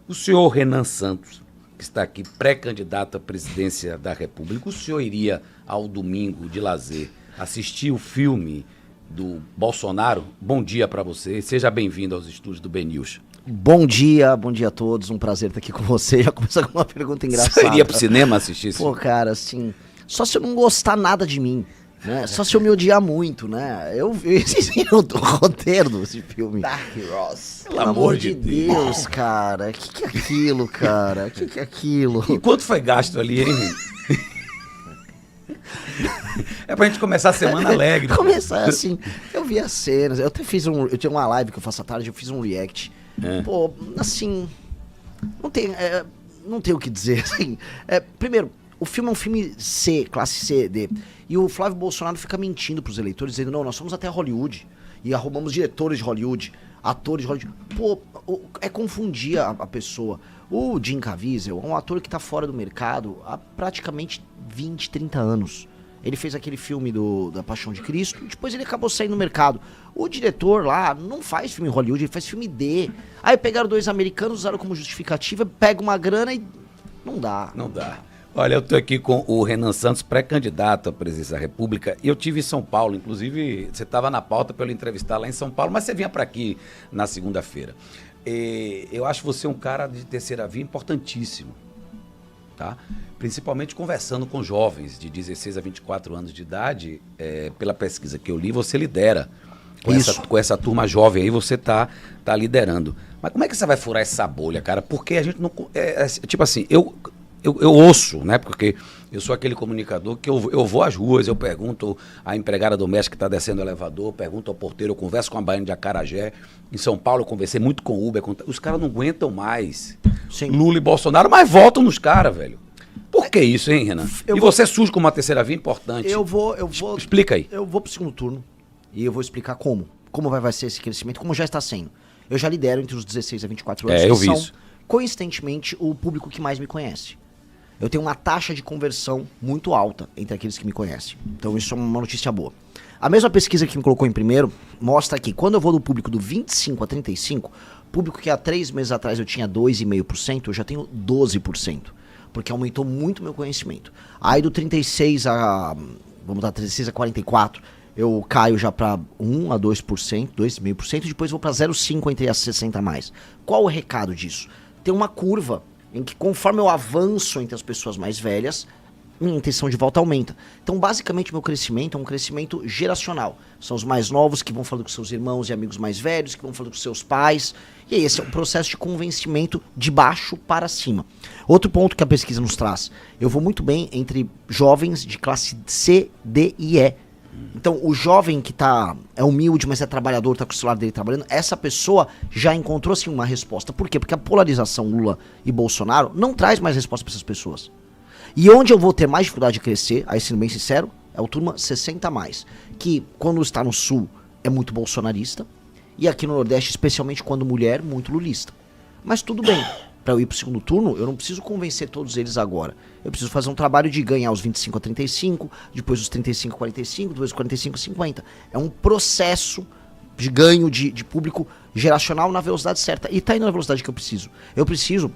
O senhor Renan Santos, que está aqui pré-candidato à presidência da República, o senhor iria ao domingo de lazer assistir o filme do Bolsonaro? Bom dia para você, seja bem-vindo aos estúdios do BNews. Bom dia a todos, um prazer estar aqui com você. Já começa com uma pergunta engraçada. Você iria pro cinema assistir isso? Pô, cara, assim, só se eu não gostar nada de mim, né? Só se eu me odiar muito, né? Eu o roteiro desse filme. Dark Ross. Pelo amor de Deus, cara. O que é aquilo, cara? O que é aquilo? E quanto foi gasto ali, hein? É pra gente começar a semana alegre. Começar assim, eu vi as cenas, eu tinha uma live que eu faço à tarde, eu fiz um react. Pô, assim, não tem o que dizer, assim. Primeiro, o filme é um filme C, classe C, D, e o Flávio Bolsonaro fica mentindo pros eleitores, dizendo, não, nós fomos até Hollywood, e arrumamos diretores de Hollywood, atores de Hollywood. Pô, é confundir a pessoa. O Jim Caviezel é um ator que tá fora do mercado há praticamente 20, 30 anos. Ele fez aquele filme da Paixão de Cristo, e depois ele acabou saindo no mercado. O diretor lá não faz filme em Hollywood, ele faz filme D. Aí pegaram dois americanos, usaram como justificativa, pega uma grana e não dá. Não dá. Olha, eu tô aqui com o Renan Santos, pré-candidato à presidência da República, e eu tive em São Paulo, inclusive você estava na pauta para eu entrevistar lá em São Paulo, mas você vinha para aqui na segunda-feira. Eu acho você um cara de terceira via importantíssimo, tá? Principalmente conversando com jovens de 16 a 24 anos de idade, pela pesquisa que eu li, você lidera. Com essa turma jovem aí, você tá liderando. Mas como é que você vai furar essa bolha, cara? Porque a gente não... tipo assim, eu ouço, né? Porque eu sou aquele comunicador que eu vou às ruas, eu pergunto à empregada doméstica que está descendo o elevador, pergunto ao porteiro, eu converso com a baiana de Acarajé. Em São Paulo eu conversei muito com o Uber. Os caras não aguentam mais. Sim. Lula e Bolsonaro, mas votam nos caras, velho. Por que isso, hein, Renan? Você surge como uma terceira via importante. Eu vou... Explica aí. Eu vou pro segundo turno e eu vou explicar como. Como vai ser esse crescimento, como já está sendo. Eu já lidero entre os 16 a 24 anos, eu que vi são, isso. coincidentemente, o público que mais me conhece. Eu tenho uma taxa de conversão muito alta entre aqueles que me conhecem. Então isso é uma notícia boa. A mesma pesquisa que me colocou em primeiro mostra que quando eu vou do público do 25 a 35, público que há 3 meses atrás eu tinha 2,5%, eu já tenho 12%. Porque aumentou muito o meu conhecimento. Aí do 36 a... vamos dar 36 a 44, eu caio já para 1 a 2%, 2,5%, e depois vou para 0,5 entre as 60 a mais. Qual o recado disso? Tem uma curva em que conforme eu avanço entre as pessoas mais velhas, minha intenção de volta aumenta. Então, basicamente, meu crescimento é um crescimento geracional. São os mais novos que vão falando com seus irmãos e amigos mais velhos, que vão falando com seus pais. E aí, esse é um processo de convencimento de baixo para cima. Outro ponto que a pesquisa nos traz. Eu vou muito bem entre jovens de classe C, D e E. Então, o jovem que é humilde, mas é trabalhador, tá com o celular dele trabalhando, essa pessoa já encontrou, sim, uma resposta. Por quê? Porque a polarização Lula e Bolsonaro não traz mais resposta para essas pessoas. E onde eu vou ter mais dificuldade de crescer, aí sendo bem sincero, é o turma 60 a mais, que quando está no sul é muito bolsonarista, e aqui no Nordeste, especialmente quando mulher, muito lulista. Mas tudo bem, para eu ir pro segundo turno, eu não preciso convencer todos eles agora. Eu preciso fazer um trabalho de ganhar os 25 a 35, depois os 35 a 45, depois os 45 a 50. É um processo de ganho de público geracional na velocidade certa. E tá indo na velocidade que eu preciso. Eu preciso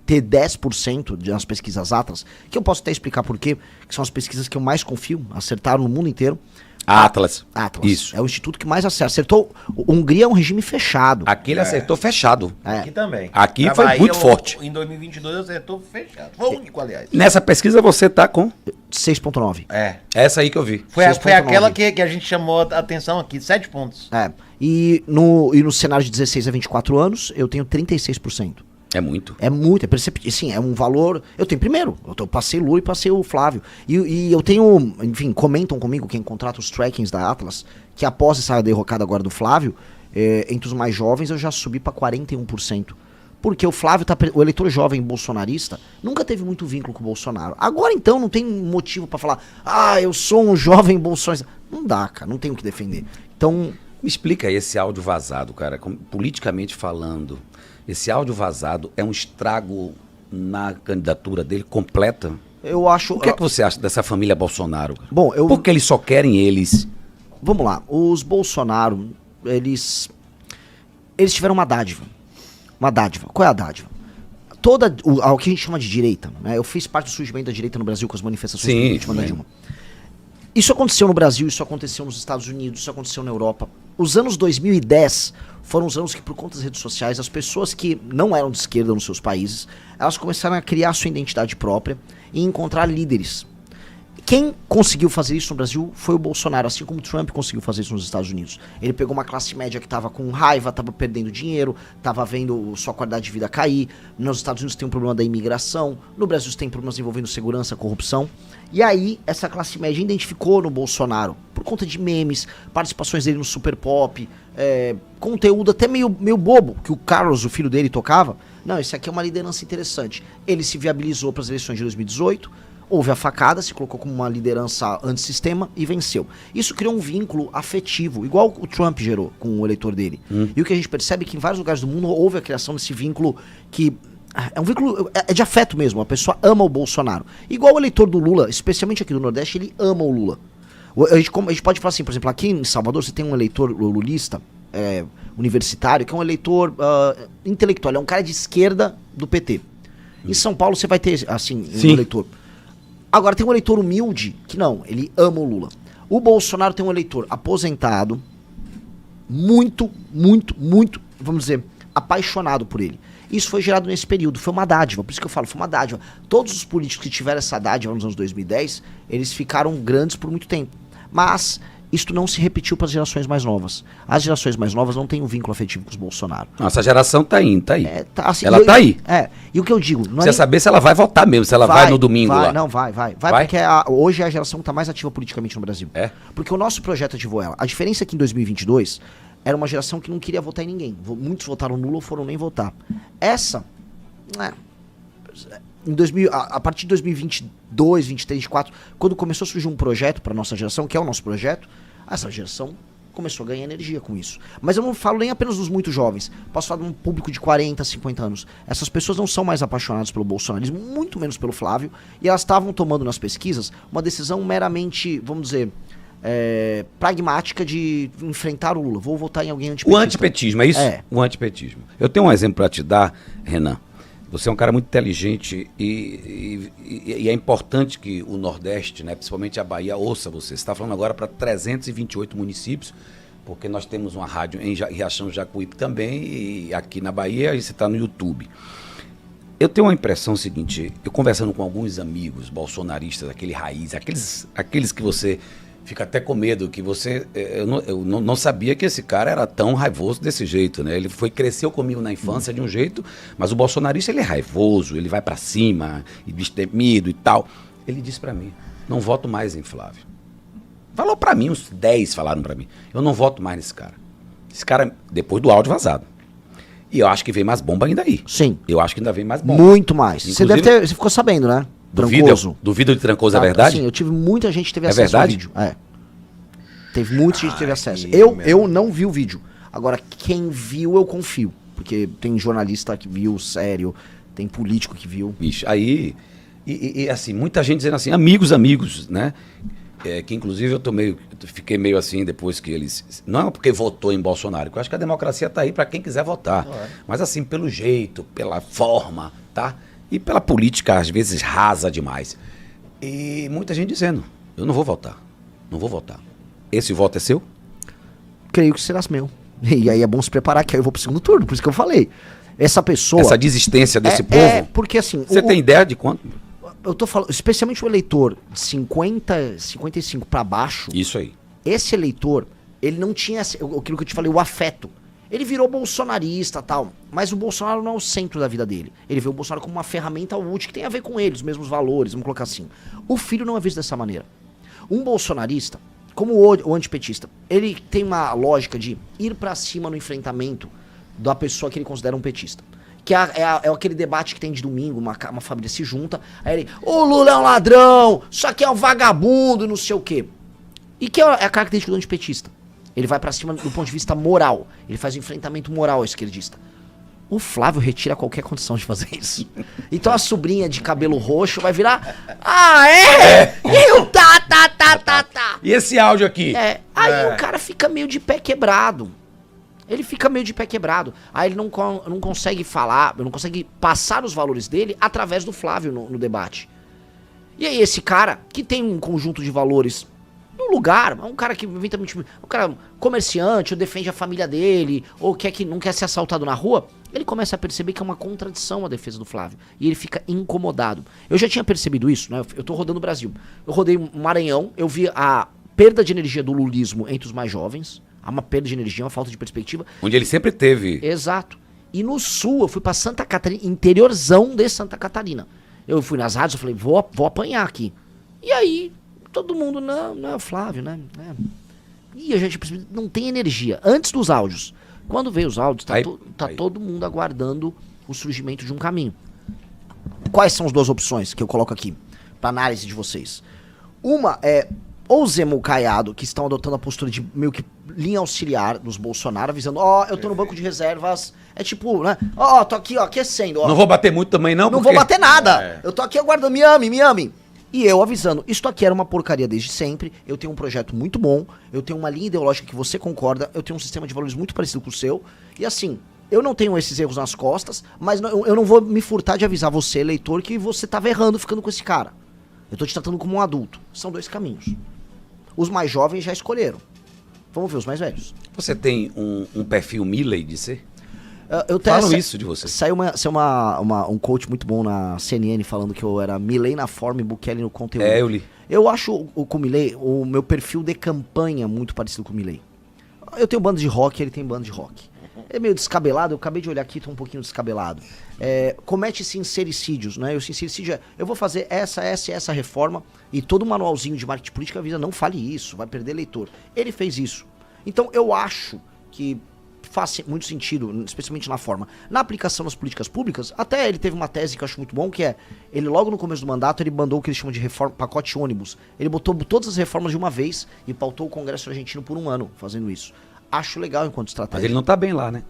ter 10% nas pesquisas Atlas, que eu posso até explicar por quê, que são as pesquisas que eu mais confio, acertaram no mundo inteiro. Atlas. Isso. É o instituto que mais acertou. Hungria é um regime fechado. Aqui ele acertou fechado. Aqui também. Aqui foi muito forte. Em 2022 acertou fechado. Foi o único, aliás. Nessa pesquisa você tá com 6,9. essa aí que eu vi. Foi aquela que a gente chamou a atenção aqui, 7 pontos. E no cenário de 16 a 24 anos, eu tenho 36%. É muito. É muito, é perceptível. Sim, é um valor. Eu tenho primeiro. Eu passei o Lula e passei o Flávio. E eu tenho, enfim, comentam comigo quem contrata os trackings da Atlas, que após essa derrocada agora do Flávio, entre os mais jovens eu já subi para 41%. Porque o Flávio, o eleitor jovem bolsonarista, nunca teve muito vínculo com o Bolsonaro. Agora então não tem motivo para falar, eu sou um jovem bolsonarista. Não dá, cara, não tem o que defender. Então. Me explica aí esse áudio vazado, cara, politicamente falando. Esse áudio vazado é um estrago na candidatura dele completa? Eu acho... O que é que você acha dessa família Bolsonaro? Bom, Porque eles só querem eles. Vamos lá. Os Bolsonaro, eles tiveram uma dádiva. Uma dádiva. Qual é a dádiva? o que a gente chama de direita, né? Eu fiz parte do surgimento da direita no Brasil com as manifestações Sim, políticas da Dilma. Isso aconteceu no Brasil, isso aconteceu nos Estados Unidos, isso aconteceu na Europa. Os anos 2010 foram os anos que, por conta das redes sociais, as pessoas que não eram de esquerda nos seus países, elas começaram a criar sua identidade própria e encontrar líderes. Quem conseguiu fazer isso no Brasil foi o Bolsonaro, assim como o Trump conseguiu fazer isso nos Estados Unidos. Ele pegou uma classe média que estava com raiva, estava perdendo dinheiro, estava vendo sua qualidade de vida cair. Nos Estados Unidos tem um problema da imigração, no Brasil tem problemas envolvendo segurança, corrupção. E aí, essa classe média identificou no Bolsonaro, por conta de memes, participações dele no Super Pop, conteúdo até meio bobo, que o Carlos, o filho dele, tocava. Não, esse aqui é uma liderança interessante. Ele se viabilizou para as eleições de 2018, houve a facada, se colocou como uma liderança antissistema e venceu. Isso criou um vínculo afetivo, igual o Trump gerou com o eleitor dele. E o que a gente percebe é que em vários lugares do mundo houve a criação desse vínculo que é um vínculo de afeto mesmo. A pessoa ama o Bolsonaro. Igual o eleitor do Lula, especialmente aqui do Nordeste, ele ama o Lula. A gente pode falar assim, por exemplo, aqui em Salvador você tem um eleitor lulista, universitário, que é um eleitor intelectual, é um cara de esquerda do PT. Em São Paulo você vai ter, assim, um eleitor. Agora tem um eleitor humilde que não, ele ama o Lula. O Bolsonaro tem um eleitor aposentado, muito, vamos dizer, apaixonado por ele. Isso foi gerado nesse período, foi uma dádiva, por isso que eu falo, foi uma dádiva. Todos os políticos que tiveram essa dádiva nos anos 2010, eles ficaram grandes por muito tempo. Mas isto não se repetiu para as gerações mais novas. As gerações mais novas não têm um vínculo afetivo com os Bolsonaro. Nossa geração tá aí. Assim, ela tá aí. E o que eu digo... Não Precisa saber se ela vai votar mesmo, se ela vai no domingo lá. Não, vai, porque hoje é a geração que está mais ativa politicamente no Brasil. Porque o nosso projeto ativou ela. A diferença é que em 2022 era uma geração que não queria votar em ninguém. Muitos votaram nulo ou foram nem votar. Essa... a partir de 2022, 2023, 2024, quando começou a surgir um projeto para nossa geração, que é o nosso projeto, essa geração começou a ganhar energia com isso. Mas eu não falo nem apenas dos muito jovens, posso falar de um público de 40, 50 anos. Essas pessoas não são mais apaixonadas pelo bolsonarismo, muito menos pelo Flávio, e elas estavam tomando nas pesquisas uma decisão meramente, vamos dizer, pragmática de enfrentar o Lula. Vou votar em alguém antipetista. O antipetismo, é isso? O antipetismo. Eu tenho um exemplo para te dar, Renan. Você é um cara muito inteligente e é importante que o Nordeste, né, principalmente a Bahia, ouça você. Você está falando agora para 328 municípios, porque nós temos uma rádio em Riachão, Jacuípe também, e aqui na Bahia você está no YouTube. Eu tenho uma impressão seguinte, eu conversando com alguns amigos bolsonaristas, aquele raiz, aqueles que você fica até com medo, que você... Eu não sabia que esse cara era tão raivoso desse jeito, né? Ele cresceu comigo na infância de um jeito, mas o bolsonarista, ele é raivoso, ele vai pra cima, e destemido e tal. Ele disse pra mim, não voto mais em Flávio. Falou pra mim, uns 10 falaram pra mim. Eu não voto mais nesse cara. Esse cara, depois do áudio vazado. E eu acho que vem mais bomba ainda aí. Sim. Eu acho que ainda vem mais bomba. Muito mais. Você ficou sabendo, né? Trancoso. Duvido de Trancoso, é verdade? Sim, eu tive muita gente que teve acesso ao vídeo. Teve muita gente que teve acesso. Eu não vi o vídeo. Agora, quem viu, eu confio. Porque tem jornalista que viu, sério. Tem político que viu. Bicho, aí... E assim, muita gente dizendo assim, amigos, né? Que inclusive eu fiquei meio assim depois que eles... Não é porque votou em Bolsonaro, que eu acho que a democracia tá aí para quem quiser votar. Mas assim, pelo jeito, pela forma, tá? E pela política, às vezes, rasa demais. E muita gente dizendo, eu não vou votar. Não vou votar. Esse voto é seu? Creio que será meu. E aí é bom se preparar, que aí eu vou pro segundo turno, por isso que eu falei. Essa pessoa... Essa desistência desse povo... porque assim... Você tem ideia de quanto? Eu tô falando, especialmente o eleitor de 50, 55 para baixo... Isso aí. Esse eleitor, ele não tinha aquilo que eu te falei, o afeto. Ele virou bolsonarista e tal, mas o Bolsonaro não é o centro da vida dele. Ele vê o Bolsonaro como uma ferramenta útil que tem a ver com ele, os mesmos valores, vamos colocar assim. O filho não é visto dessa maneira. Um bolsonarista, como o antipetista, ele tem uma lógica de ir pra cima no enfrentamento da pessoa que ele considera um petista. Que é aquele debate que tem de domingo, uma família se junta, aí ele, o Lula é um ladrão, isso aqui é um vagabundo, não sei o quê. E que é a característica do antipetista. Ele vai pra cima do ponto de vista moral. Ele faz um enfrentamento moral ao esquerdista. O Flávio retira qualquer condição de fazer isso. Então a sobrinha de cabelo roxo vai virar... E esse áudio aqui? Aí o cara fica meio de pé quebrado. Ele fica meio de pé quebrado. Aí ele não consegue falar, não consegue passar os valores dele através do Flávio no debate. E aí esse cara, que tem um conjunto de valores no lugar, um cara que eventualmente, um cara comerciante, ou defende a família dele, ou não quer ser assaltado na rua, ele começa a perceber que é uma contradição a defesa do Flávio. E ele fica incomodado. Eu já tinha percebido isso, né? Eu tô rodando o Brasil. Eu rodei o Maranhão, eu vi a perda de energia do lulismo entre os mais jovens. Há uma perda de energia, uma falta de perspectiva. Onde ele sempre teve. Exato. E no sul, eu fui pra Santa Catarina, interiorzão de Santa Catarina. Eu fui nas rádios, eu falei, vou apanhar aqui. E aí, todo mundo, não é o Flávio, né? E a gente não tem energia. Antes dos áudios. Quando veio os áudios, tá todo mundo aguardando o surgimento de um caminho. Quais são as duas opções que eu coloco aqui pra análise de vocês? Uma é ou Zema ou Caiado, que estão adotando a postura de meio que linha auxiliar dos Bolsonaro, avisando, eu tô no banco de reservas, é tipo, né, tô aqui, aquecendo, Não vou bater muito também não, não vou bater nada, eu tô aqui aguardando, me ame. E eu avisando, isso aqui era uma porcaria desde sempre, eu tenho um projeto muito bom, eu tenho uma linha ideológica que você concorda, eu tenho um sistema de valores muito parecido com o seu, e assim, eu não tenho esses erros nas costas, mas eu não vou me furtar de avisar você, eleitor, que você tava errando ficando com esse cara. Eu tô te tratando como um adulto. São dois caminhos. Os mais jovens já escolheram. Vamos ver os mais velhos. Você tem um perfil Milley de ser? Falam isso de você. Saiu um coach muito bom na CNN falando que eu era Milley na forma e Bukele no conteúdo. Eu li. Eu acho com o Milley, o meu perfil de campanha muito parecido com o Milley. Eu tenho banda de rock, ele tem banda de rock. É meio descabelado, eu acabei de olhar aqui, tô um pouquinho descabelado. Comete sincericídios, né? O sincericídio eu vou fazer essa reforma e todo o manualzinho de marketing política avisa, não fale isso, vai perder eleitor. Ele fez isso. Então eu acho que faz muito sentido, especialmente na forma. Na aplicação das políticas públicas, até ele teve uma tese que eu acho muito bom, que é, ele logo no começo do mandato, ele mandou o que eles chamam de reforma, pacote ônibus. Ele botou todas as reformas de uma vez e pautou o Congresso argentino por um ano fazendo isso. Acho legal enquanto estratégia. Mas ele não tá bem lá, né?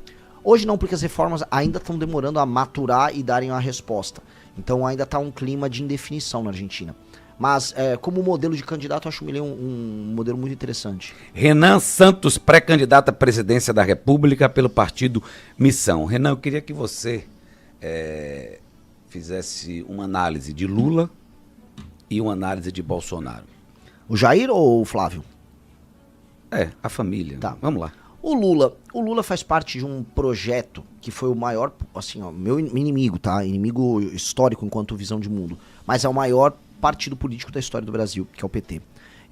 Hoje não, porque as reformas ainda estão demorando a maturar e darem a resposta. Então ainda tá um clima de indefinição na Argentina. Mas como modelo de candidato, eu acho o Milei um modelo muito interessante. Renan Santos, pré-candidato à presidência da República pelo partido Missão. Renan, eu queria que você fizesse uma análise de Lula e uma análise de Bolsonaro. O Jair ou o Flávio? A família. Tá. Vamos lá. O Lula faz parte de um projeto que foi o maior, assim, meu inimigo, tá? Inimigo histórico enquanto visão de mundo. Mas é o maior partido político da história do Brasil, que é o PT.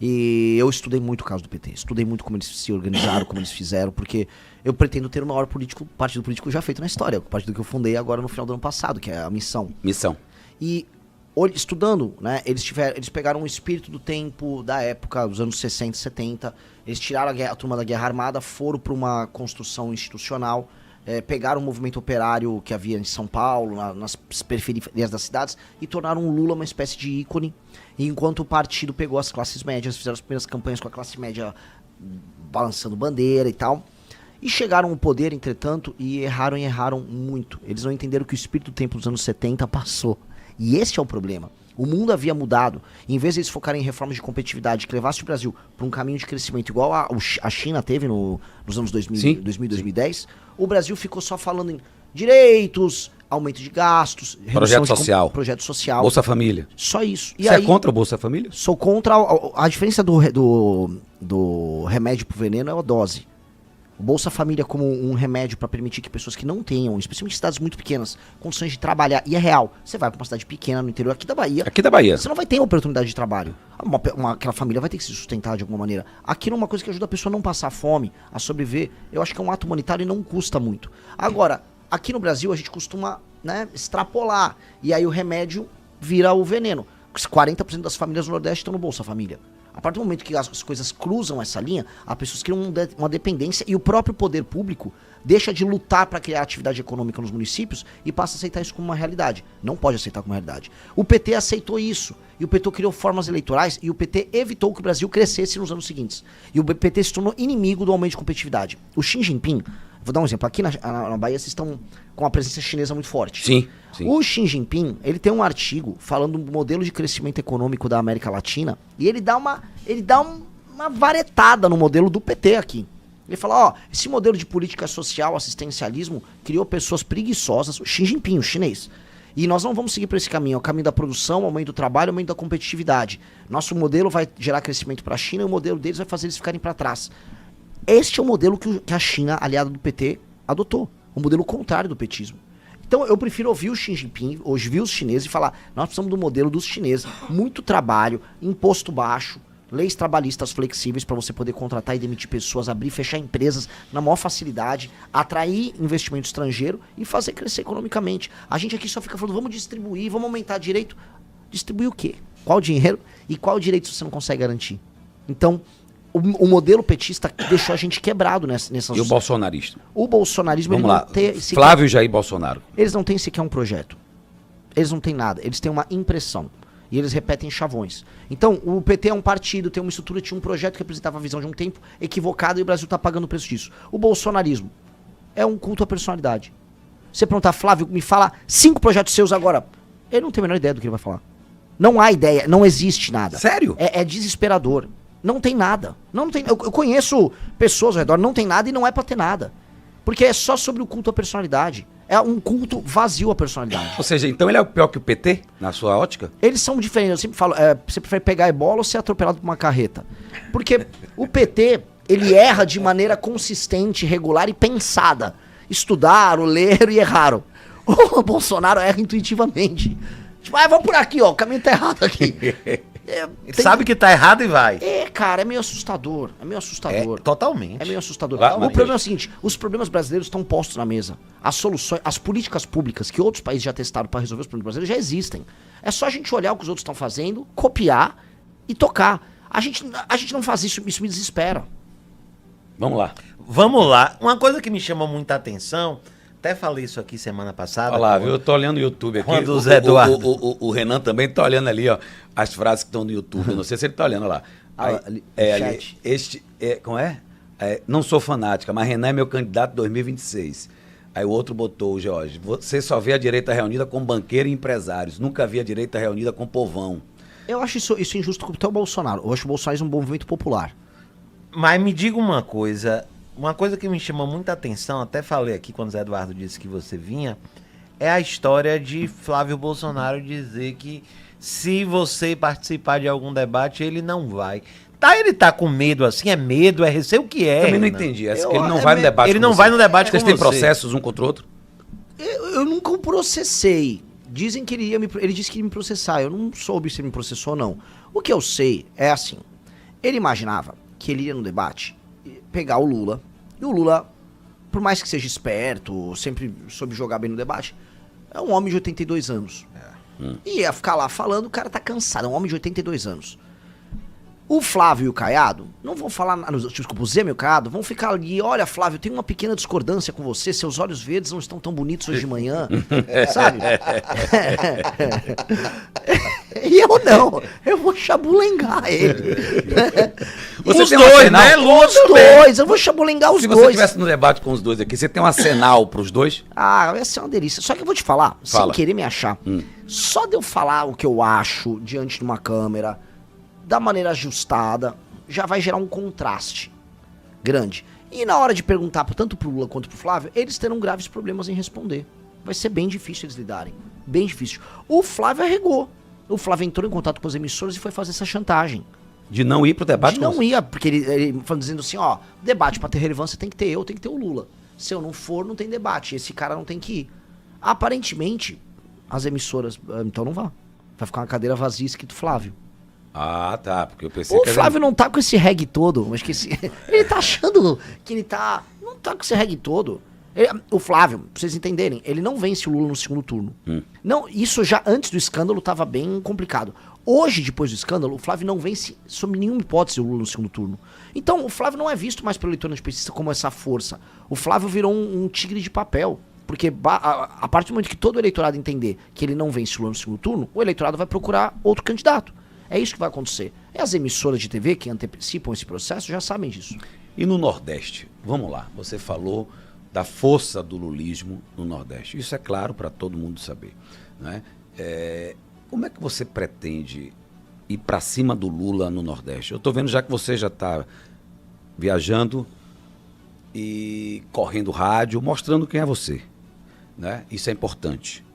E eu estudei muito o caso do PT. Estudei muito como eles se organizaram, como eles fizeram, porque eu pretendo ter o maior partido político já feito na história. O partido que eu fundei agora no final do ano passado, que é a Missão. E estudando, né, eles pegaram o espírito do tempo, da época, dos anos 60 e 70, eles tiraram a turma da Guerra Armada, foram para uma construção institucional, pegaram o movimento operário que havia em São Paulo, nas periferias das cidades, e tornaram o Lula uma espécie de ícone, e enquanto o partido pegou as classes médias, fizeram as primeiras campanhas com a classe média balançando bandeira e tal, e chegaram ao poder, entretanto, e erraram muito. Eles não entenderam que o espírito do tempo dos anos 70 passou. E esse é o problema. O mundo havia mudado. Em vez de eles focarem em reformas de competitividade que levasse o Brasil para um caminho de crescimento igual a China teve nos anos 2000 e 2010, o Brasil ficou só falando em direitos, aumento de gastos, projeto social. Bolsa Família. Só isso. Você é contra o Bolsa Família? Sou contra. A diferença do remédio pro veneno é a dose. O Bolsa Família como um remédio para permitir que pessoas que não tenham, especialmente em cidades muito pequenas, condições de trabalhar, e é real. Você vai para uma cidade pequena no interior aqui da Bahia. Você não vai ter oportunidade de trabalho. Aquela família vai ter que se sustentar de alguma maneira. Aquilo é uma coisa que ajuda a pessoa a não passar fome, a sobreviver. Eu acho que é um ato humanitário e não custa muito. Agora, aqui no Brasil a gente costuma, né, extrapolar. E aí o remédio vira o veneno. 40% das famílias do Nordeste estão no Bolsa Família. A partir do momento que as coisas cruzam essa linha, as pessoas criam uma dependência e o próprio poder público deixa de lutar para criar atividade econômica nos municípios e passa a aceitar isso como uma realidade. Não pode aceitar como uma realidade. O PT aceitou isso. E o PT criou formas eleitorais e o PT evitou que o Brasil crescesse nos anos seguintes. E o PT se tornou inimigo do aumento de competitividade. O Xi Jinping, vou dar um exemplo, aqui na Bahia vocês estão com a presença chinesa muito forte. Sim. O Xi Jinping, ele tem um artigo falando do modelo de crescimento econômico da América Latina e ele dá uma varetada no modelo do PT aqui. Ele fala, ó, esse modelo de política social, assistencialismo, criou pessoas preguiçosas, o Xi Jinping, o chinês. E nós não vamos seguir por esse caminho, é o caminho da produção, aumento do trabalho, aumento da competitividade. Nosso modelo vai gerar crescimento para a China e o modelo deles vai fazer eles ficarem para trás. Este é o modelo que a China, aliada do PT, adotou. O modelo contrário do petismo. Então eu prefiro ouvir o Xi Jinping, ouvir os chineses e falar, nós precisamos do modelo dos chineses. Muito trabalho, imposto baixo, leis trabalhistas flexíveis para você poder contratar e demitir pessoas, abrir e fechar empresas na maior facilidade, atrair investimento estrangeiro e fazer crescer economicamente. A gente aqui só fica falando, vamos distribuir, vamos aumentar direito. Distribuir o quê? Qual dinheiro e qual direito você não consegue garantir? Então, o modelo petista deixou a gente quebrado nessa... E o bolsonarista? O bolsonarismo... Vamos ele lá, não tem Flávio e Jair Bolsonaro. Eles não têm sequer um projeto. Eles não têm nada. Eles têm uma impressão. E eles repetem chavões. Então, o PT é um partido, tem uma estrutura, tinha um projeto que representava a visão de um tempo equivocado e o Brasil está pagando o preço disso. O bolsonarismo é um culto à personalidade. Você perguntar, Flávio, me fala 5 projetos seus agora. Ele não tem a menor ideia do que ele vai falar. Não há ideia, não existe nada. Sério? É desesperador. Não tem nada. Não tem, eu conheço pessoas ao redor, não tem nada e não é pra ter nada. Porque é só sobre o culto à personalidade. É um culto vazio à personalidade. Ou seja, então ele é pior que o PT, na sua ótica? Eles são diferentes. Eu sempre falo, você prefere pegar ebola ou ser atropelado por uma carreta? Porque o PT, ele erra de maneira consistente, regular e pensada. Estudaram, leram e erraram. O Bolsonaro erra intuitivamente. Tipo, vamos por aqui, ó, o caminho tá errado aqui. Sabe que tá errado e vai. Cara, é meio assustador. É meio assustador. Totalmente. É meio assustador. Vai, o problema é o seguinte, os problemas brasileiros estão postos na mesa. As soluções, as políticas públicas que outros países já testaram para resolver os problemas brasileiros já existem. É só a gente olhar o que os outros estão fazendo, copiar e tocar. A gente não faz isso me desespera. Vamos lá. Vamos lá. Uma coisa que me chamou muita atenção, até falei isso aqui semana passada. Olha lá, viu? Eu tô olhando o YouTube aqui. Quando o Zé Eduardo... O Renan também tá olhando ali, ó, as frases que estão no YouTube. Eu não sei se ele tá olhando, olha lá. Ali, chat. Como é? Não sou fanática, mas Renan é meu candidato 2026. Aí o outro botou, o Jorge, você só vê a direita reunida com banqueiro e empresários. Nunca vi a direita reunida com povão. Eu acho isso injusto com o Bolsonaro. Eu acho o Bolsonaro um movimento popular. Mas me diga uma coisa que me chamou muita atenção, até falei aqui quando o Zé Eduardo disse que você vinha, é a história de Flávio Bolsonaro dizer que se você participar de algum debate, ele não vai. Ele tá com medo assim? É medo? É receio? O que é? Também não entendi. Ele não vai no debate. Ele não vai no debate com você. Vocês têm processos um contra o outro? Eu nunca o processei. Dizem que ele disse que ia me processar. Eu não soube se ele me processou ou não. O que eu sei é assim. Ele imaginava que ele ia no debate pegar o Lula. E o Lula, por mais que seja esperto, sempre soube jogar bem no debate, é um homem de 82 anos. E ia ficar lá falando, o cara tá cansado, é um homem de 82 anos. O Flávio e o Caiado não vão falar, desculpa, o Zema e o Caiado vão ficar ali, olha Flávio, tem uma pequena discordância com você, seus olhos verdes não estão tão bonitos hoje de manhã, sabe? E eu não, eu vou chabulengar ele. Você os tem dois, arsenal? né? Lula Os dois, eu vou chabulengar os Se dois. você estivesse no debate com os dois aqui, você tem um arsenal pros dois? Vai ser uma delícia. Só que eu vou te falar, sem querer me achar, só de eu falar o que eu acho diante de uma câmera, da maneira ajustada, já vai gerar um contraste grande. E na hora de perguntar tanto pro Lula quanto pro Flávio, eles terão graves problemas em responder. Vai ser bem difícil eles lidarem. Bem difícil. O Flávio arregou. O Flávio entrou em contato com as emissoras e foi fazer essa chantagem. De não ir pro debate? De não ia, porque ele falando dizendo assim, ó, debate pra ter relevância tem que ter eu, tem que ter o Lula. Se eu não for, não tem debate. Esse cara não tem que ir. Aparentemente, as emissoras, então não vá. Vai ficar uma cadeira vazia escrito Flávio. Ah, tá, porque eu pensei O Flávio não tá com esse reggae todo, mas que ele tá achando que ele tá... Não tá com esse reggae todo. O Flávio, pra vocês entenderem, ele não vence o Lula no segundo turno. Não, isso já antes do escândalo tava bem complicado. Hoje, depois do escândalo, o Flávio não vence sob nenhuma hipótese o Lula no segundo turno. Então, o Flávio não é visto mais pelo eleitor antipetista como essa força. O Flávio virou um tigre de papel. Porque a partir do momento que todo o eleitorado entender que ele não vence o Lula no segundo turno, o eleitorado vai procurar outro candidato. É isso que vai acontecer. E as emissoras de TV que antecipam esse processo já sabem disso. E no Nordeste? Vamos lá, você falou da força do lulismo no Nordeste. Isso é claro para todo mundo saber, né? Como é que você pretende ir para cima do Lula no Nordeste? Eu estou vendo já que você já está viajando e correndo rádio, mostrando quem é você, né? Isso é importante.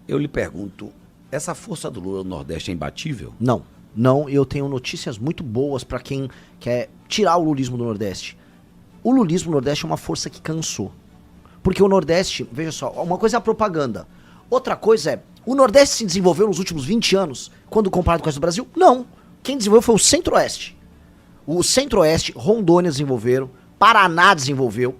Eu lhe pergunto, essa força do Lula no Nordeste é imbatível? Não, eu tenho notícias muito boas para quem quer tirar o lulismo do Nordeste. O lulismo no Nordeste é uma força que cansou. Porque o Nordeste, veja só, uma coisa é a propaganda. Outra coisa é, o Nordeste se desenvolveu nos últimos 20 anos, quando comparado com o resto do Brasil? Não. Quem desenvolveu foi o Centro-Oeste. O Centro-Oeste, Rondônia desenvolveram, Paraná desenvolveu.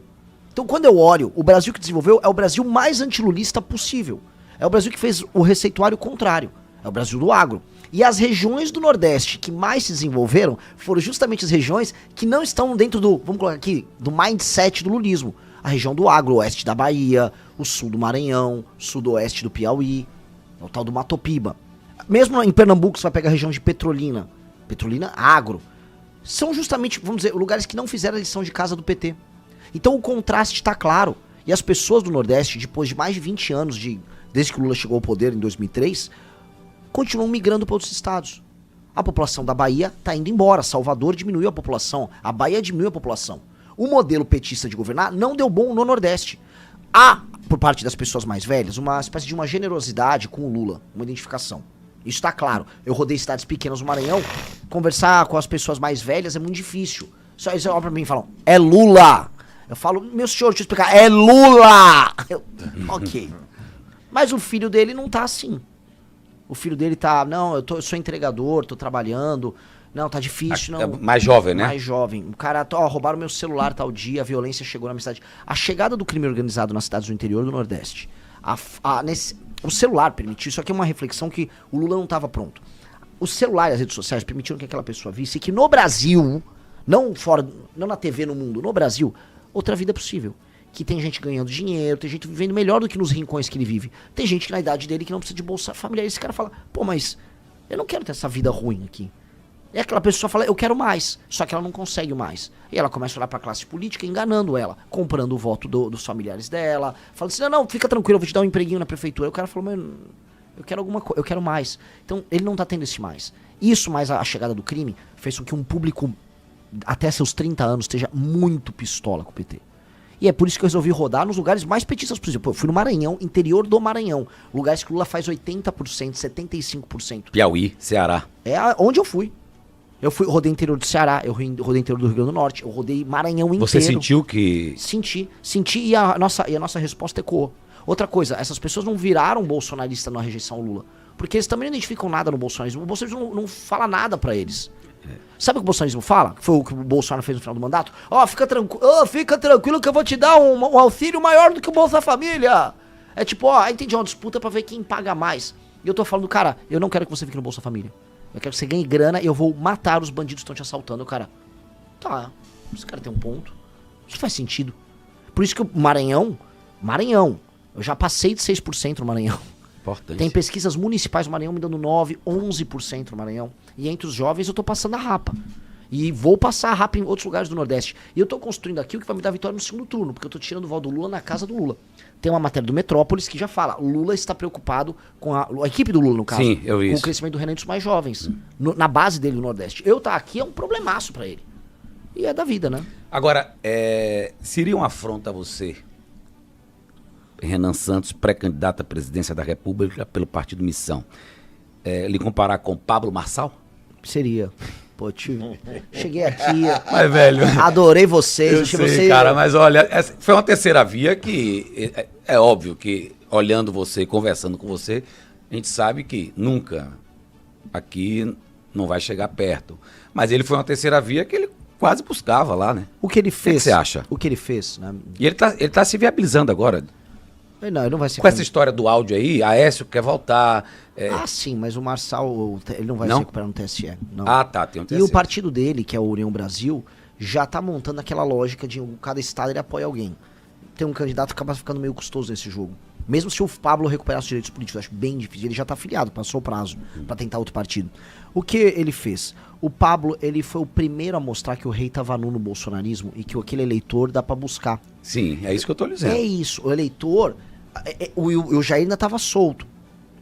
Então quando eu olho, o Brasil que desenvolveu é o Brasil mais antilulista possível. É o Brasil que fez o receituário contrário. É o Brasil do agro. E as regiões do Nordeste que mais se desenvolveram foram justamente as regiões que não estão dentro do, vamos colocar aqui, do mindset do lulismo. A região do agro, o oeste da Bahia, o sul do Maranhão, sudoeste do Piauí, o tal do Mato Piba. Mesmo em Pernambuco, você vai pegar a região de Petrolina. Petrolina, agro. São justamente, vamos dizer, lugares que não fizeram a lição de casa do PT. Então o contraste está claro. E as pessoas do Nordeste, depois de mais de 20 anos, desde que o Lula chegou ao poder em 2003, continuam migrando para outros estados. A população da Bahia está indo embora. Salvador diminuiu a população. A Bahia diminuiu a população. O modelo petista de governar não deu bom no Nordeste. Há, por parte das pessoas mais velhas, uma espécie de uma generosidade com o Lula, uma identificação. Isso está claro. Eu rodei cidades pequenas no Maranhão, conversar com as pessoas mais velhas é muito difícil. Só eles olham pra mim e falam, é Lula! Eu falo, meu senhor, deixa eu explicar, é Lula! Ok. Mas o filho dele não tá assim. O filho dele tá, não, eu sou entregador, tô trabalhando, não, tá difícil, não. É mais jovem, né? Mais jovem. O cara, roubaram meu celular tal dia, a violência chegou na minha cidade. A chegada do crime organizado nas cidades do interior do Nordeste, o celular permitiu, isso aqui é uma reflexão que o Lula não estava pronto. O celular e as redes sociais permitiram que aquela pessoa visse que no Brasil, não na TV, no mundo, no Brasil, outra vida é possível. Que tem gente ganhando dinheiro, tem gente vivendo melhor do que nos rincões que ele vive. Tem gente que na idade dele que não precisa de bolsa familiar. Esse cara fala, pô, mas eu não quero ter essa vida ruim aqui. E aquela pessoa fala, eu quero mais, só que ela não consegue mais. E ela começa a olhar pra classe política enganando ela, comprando o voto dos familiares dela, falando assim, não, fica tranquilo, eu vou te dar um empreguinho na prefeitura. E o cara falou, mas eu quero alguma coisa, eu quero mais. Então ele não tá tendo esse mais. Isso, mais a chegada do crime, fez com que um público até seus 30 anos esteja muito pistola com o PT. E é por isso que eu resolvi rodar nos lugares mais petistas possível. Pô, eu fui no Maranhão, interior do Maranhão. Lugares que o Lula faz 80%, 75%. Piauí, Ceará. É onde eu fui. Rodei interior do Ceará, eu rodei interior do Rio Grande do Norte, eu rodei Maranhão inteiro. Você sentiu que... Senti e a nossa resposta ecoou. Outra coisa, essas pessoas não viraram bolsonarista na rejeição ao Lula. Porque eles também não identificam nada no bolsonarismo. O bolsonarismo não fala nada pra eles. Sabe o que o bolsonarismo fala? Foi o que o Bolsonaro fez no final do mandato? Fica tranquilo que eu vou te dar um auxílio maior do que o Bolsa Família. É tipo, entendi, uma disputa pra ver quem paga mais. E eu tô falando, cara, eu não quero que você fique no Bolsa Família. Eu quero que você ganhe grana e eu vou matar os bandidos que estão te assaltando. O cara, tá, esse cara tem um ponto. Isso faz sentido. Por isso que o Maranhão, eu já passei de 6% no Maranhão. Importante. Tem pesquisas municipais no Maranhão me dando 9%, 11% no Maranhão. E entre os jovens eu tô passando a rapa. E vou passar a rapa em outros lugares do Nordeste. E eu tô construindo aqui o que vai me dar vitória no segundo turno, porque eu tô tirando o voto do Lula na casa do Lula. Tem uma matéria do Metrópolis que já fala, Lula está preocupado com a equipe do Lula, no caso. Sim, eu vi com isso. o crescimento do Renan dos mais jovens. Na base dele no Nordeste. Eu tá aqui é um problemaço pra ele. E é da vida, né? Agora, seria uma afronta a você, Renan Santos, pré-candidato à presidência da República pelo Partido Missão, lhe comparar com Pablo Marçal? Seria. Pô, cheguei aqui, Mas, velho... adorei vocês. Eu achei sei, cara, mas olha, foi uma terceira via que é óbvio que, olhando você, conversando com você, a gente sabe que nunca aqui não vai chegar perto. Mas ele foi uma terceira via que ele quase buscava lá, né? O que ele fez... O que você acha? O que ele fez, né? E ele tá se viabilizando agora. Não, ele não vai ser... Com essa história do áudio aí, Aécio quer voltar... sim, mas o Marçal, ele não vai Não? se recuperar no TSE. Não. Ah, tá, tem um E TSE. o partido dele, que é o União Brasil, já tá montando aquela lógica de cada estado ele apoia alguém. Tem um candidato que acaba ficando meio custoso nesse jogo. Mesmo se o Pablo recuperar os direitos políticos, eu acho bem difícil. Ele já tá afiliado, passou o prazo pra tentar outro partido. O que ele fez? O Pablo, ele foi o primeiro a mostrar que o rei tava nu no bolsonarismo e que aquele eleitor dá pra buscar. Sim, é isso que eu tô lhe dizendo. É isso, o eleitor... O Jair ainda tava solto.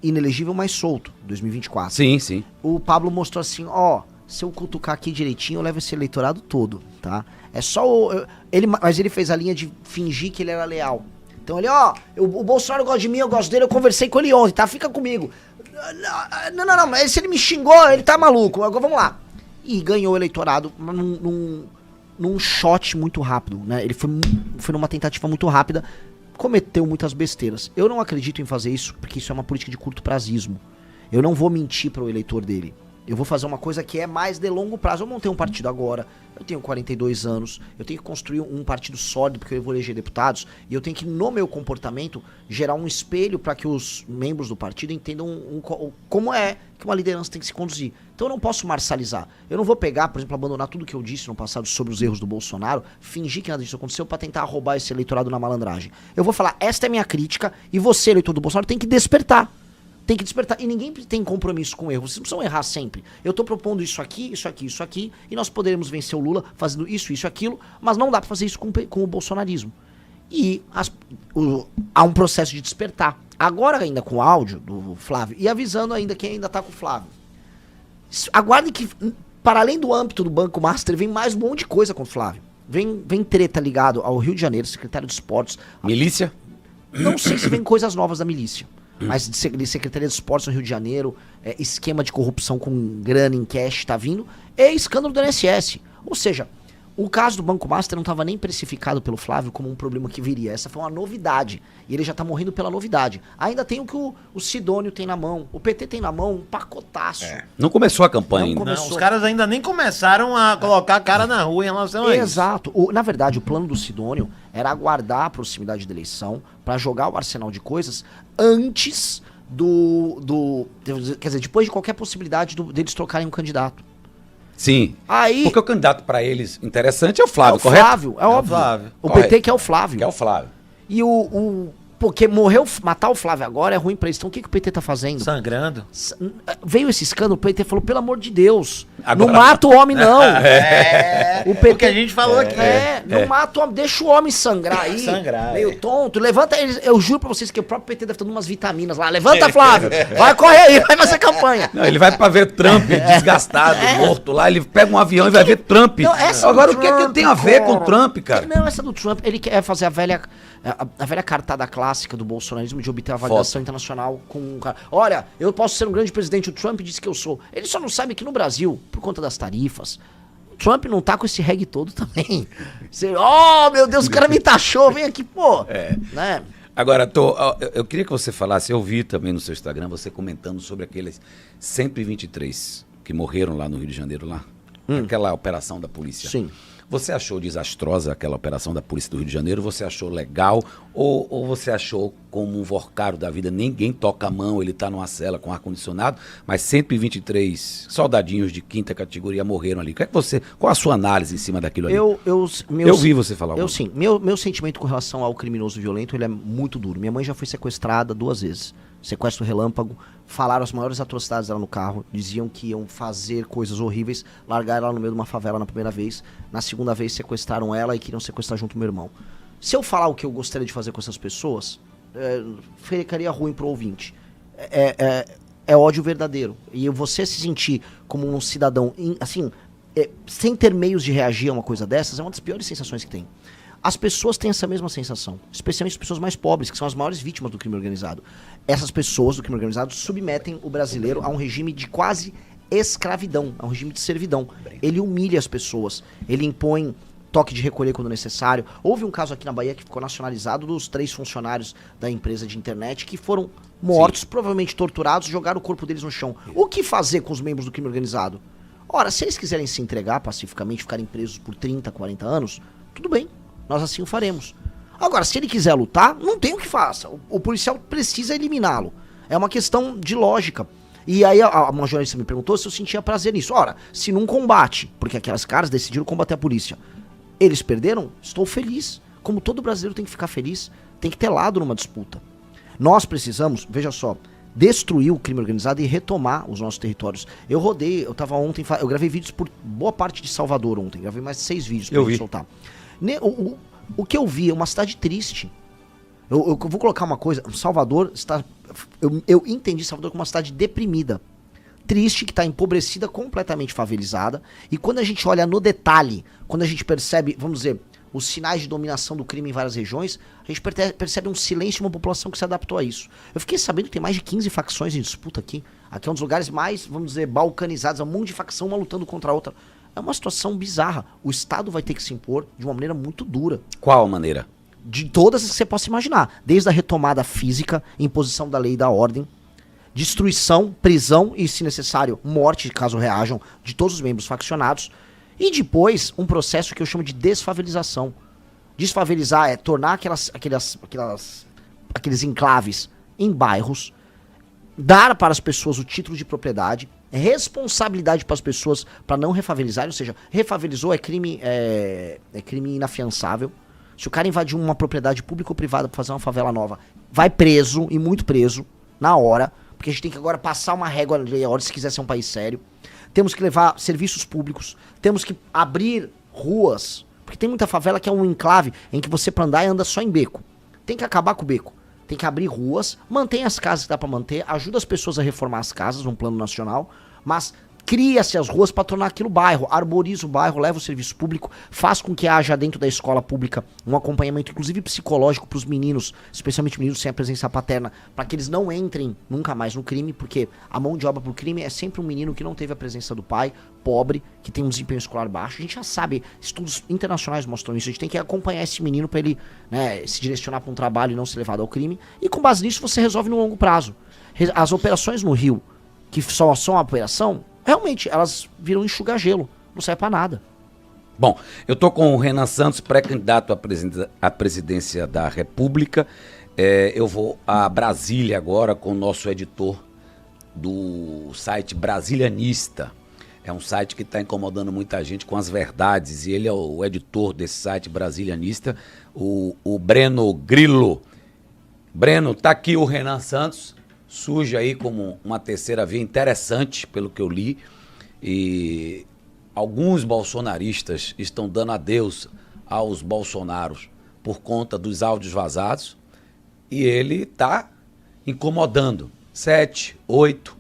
Inelegível, mas solto. 2024. Sim, sim. O Pablo mostrou assim, Se eu cutucar aqui direitinho, eu levo esse eleitorado todo, tá? É só mas ele fez a linha de fingir que ele era leal. Então ele, o Bolsonaro gosta de mim, eu gosto dele, eu conversei com ele ontem, tá? Fica comigo. Não, mas se ele me xingou, ele tá maluco. Agora vamos lá. E ganhou o eleitorado num shot muito rápido, né? Ele foi numa tentativa muito rápida, cometeu muitas besteiras. Eu não acredito em fazer isso, porque isso é uma política de curto prazismo. Eu não vou mentir para o eleitor dele. Eu vou fazer uma coisa que é mais de longo prazo. Eu montei um partido agora, eu tenho 42 anos, eu tenho que construir um partido sólido, porque eu vou eleger deputados, e eu tenho que, no meu comportamento, gerar um espelho para que os membros do partido entendam como é que uma liderança tem que se conduzir. Então eu não posso marcializar. Eu não vou pegar, por exemplo, abandonar tudo que eu disse no passado sobre os erros do Bolsonaro, fingir que nada disso aconteceu para tentar roubar esse eleitorado na malandragem. Eu vou falar, esta é a minha crítica, e você, eleitor do Bolsonaro, tem que despertar. Tem que despertar. E ninguém tem compromisso com erro. Vocês não precisam errar sempre. Eu tô propondo isso aqui, e nós poderemos vencer o Lula fazendo isso, aquilo, mas não dá pra fazer isso com o bolsonarismo. E há um processo de despertar. Agora ainda com o áudio do Flávio, e avisando ainda quem ainda tá com o Flávio. Aguardem que, para além do âmbito do Banco Master, vem mais um monte de coisa com o Flávio. Vem treta ligado ao Rio de Janeiro, secretário de esportes. Milícia? Não sei se vem coisas novas da milícia. Mas de Secretaria de Esportes no Rio de Janeiro, esquema de corrupção com grana em cash tá vindo, e escândalo do INSS. Ou seja, o caso do Banco Master não estava nem precificado pelo Flávio como um problema que viria. Essa foi uma novidade. E ele já tá morrendo pela novidade. Ainda tem o que o Sidônio tem na mão. O PT tem na mão um pacotaço. Não começou a campanha ainda. Não, os caras ainda nem começaram a colocar a cara na rua em relação a isso. Exato. Na verdade, o plano do Sidônio era aguardar a proximidade da eleição para jogar o arsenal de coisas antes quer dizer, depois de qualquer possibilidade deles trocarem um candidato. Sim. Aí, porque o candidato para eles interessante é o Flávio, é o correto? Flávio, é óbvio. o Flávio. O PT que é o Flávio. Que é o Flávio. E porque matar o Flávio agora é ruim pra eles. Então o que o PT tá fazendo? Sangrando. Veio esse escândalo, o PT falou, pelo amor de Deus, Agora... não mata o homem não. O PT... que a gente falou aqui. Não mata o homem, deixa o homem sangrar aí. Meio tonto. Levanta eles. Eu juro pra vocês que o próprio PT deve estar dando umas vitaminas lá. Levanta, Flávio. Vai, corre aí, vai fazer campanha. Não, ele vai pra ver Trump desgastado, morto lá. Ele pega um avião e vai ver Trump. Não, agora o que é que tem a ver com o Trump, cara? Não, essa do Trump, ele quer fazer a velha cartada clássica do bolsonarismo de obter a validação internacional com um cara. Olha, eu posso ser um grande presidente, o Trump disse que eu sou. Ele só não sabe que no Brasil, por conta das tarifas, o Trump não tá com esse reggae todo também. Meu Deus, o cara me taxou, vem aqui, pô. Né? Agora, eu queria que você falasse, eu vi também no seu Instagram, você comentando sobre aqueles 123 que morreram lá no Rio de Janeiro, lá. Aquela operação da polícia. Sim. Você achou desastrosa aquela operação da Polícia do Rio de Janeiro? Você achou legal? Ou você achou como um vorcaro da vida? Ninguém toca a mão, ele está numa cela com ar-condicionado, mas 123 soldadinhos de quinta categoria morreram ali. Qual a sua análise em cima daquilo ali? Eu vi você falar. Sim, meu sentimento com relação ao criminoso violento, ele é muito duro. Minha mãe já foi sequestrada 2 vezes. Sequestro relâmpago, falaram as maiores atrocidades dela no carro, diziam que iam fazer coisas horríveis, largaram ela no meio de uma favela na primeira vez, na segunda vez sequestraram ela e queriam sequestrar junto com meu irmão. Se eu falar o que eu gostaria de fazer com essas pessoas, ficaria ruim pro ouvinte. É ódio verdadeiro. E você se sentir como um cidadão, assim, sem ter meios de reagir a uma coisa dessas, é uma das piores sensações que tem. As pessoas têm essa mesma sensação, especialmente as pessoas mais pobres, que são as maiores vítimas do crime organizado. Essas pessoas do crime organizado submetem o brasileiro a um regime de quase escravidão, a um regime de servidão. Ele humilha as pessoas, ele impõe toque de recolher quando necessário. Houve um caso aqui na Bahia que ficou nacionalizado dos 3 funcionários da empresa de internet que foram mortos, provavelmente torturados, jogaram o corpo deles no chão. O que fazer com os membros do crime organizado? Ora, se eles quiserem se entregar pacificamente, ficarem presos por 30, 40 anos, tudo bem. Nós assim o faremos. Agora, se ele quiser lutar, não tem o que faça. O policial precisa eliminá-lo. É uma questão de lógica. E aí uma jornalista me perguntou se eu sentia prazer nisso. Ora, se num combate, porque aquelas caras decidiram combater a polícia, eles perderam, estou feliz. Como todo brasileiro tem que ficar feliz, tem que ter lado numa disputa. Nós precisamos, veja só, destruir o crime organizado e retomar os nossos territórios. Eu tava ontem, eu gravei vídeos por boa parte de Salvador ontem, gravei mais de 6 vídeos pra gente soltar. O que eu vi é uma cidade triste. Eu vou colocar uma coisa. Salvador está... Eu entendi Salvador como uma cidade deprimida. triste que está empobrecida, completamente favelizada. E quando a gente olha no detalhe, quando a gente percebe, vamos dizer, os sinais de dominação do crime em várias regiões, a gente percebe um silêncio de uma população que se adaptou a isso. Eu fiquei sabendo que tem mais de 15 facções em disputa aqui. Aqui é um dos lugares mais, vamos dizer, balcanizados, é um monte de facção, uma lutando contra a outra. É uma situação bizarra. O Estado vai ter que se impor de uma maneira muito dura. Qual maneira? De todas as que você possa imaginar. Desde a retomada física, imposição da lei e da ordem, destruição, prisão e, se necessário, morte, caso reajam, de todos os membros faccionados. E depois, um processo que eu chamo de desfavelização. Desfavelizar é tornar aqueles enclaves em bairros, dar para as pessoas o título de propriedade, responsabilidade para as pessoas para não refavelizar, ou seja, refavelizou é crime inafiançável. Se o cara invadiu uma propriedade pública ou privada para fazer uma favela nova, vai preso, e muito preso, na hora, porque a gente tem que agora passar uma régua na hora se quiser ser um país sério. Temos que levar serviços públicos, temos que abrir ruas, porque tem muita favela que é um enclave em que você pra andar anda só em beco. Tem que acabar com o beco. Tem que abrir ruas, mantém as casas que dá pra manter, ajuda as pessoas a reformar as casas num plano nacional, mas cria-se as ruas para tornar aquilo bairro, arboriza o bairro, leva o serviço público, faz com que haja dentro da escola pública um acompanhamento, inclusive psicológico, para os meninos, especialmente meninos sem a presença paterna, para que eles não entrem nunca mais no crime, porque a mão de obra pro crime é sempre um menino que não teve a presença do pai, pobre, que tem um desempenho escolar baixo. A gente já sabe, estudos internacionais mostram isso, a gente tem que acompanhar esse menino para ele, né, se direcionar para um trabalho e não ser levado ao crime, e com base nisso você resolve no longo prazo. As operações no Rio, que só são uma operação, realmente, elas viram enxugar gelo. Não serve pra nada. Bom, eu tô com o Renan Santos, pré-candidato à presidência da República. Eu vou a Brasília agora com o nosso editor do site Brasilianista. É um site que está incomodando muita gente com as verdades. E ele é o editor desse site Brasilianista, o Breno Grillo. Breno, tá aqui o Renan Santos. Surge aí como uma terceira via interessante, pelo que eu li, e alguns bolsonaristas estão dando adeus aos bolsonaros por conta dos áudios vazados, e ele está incomodando. 7, 8,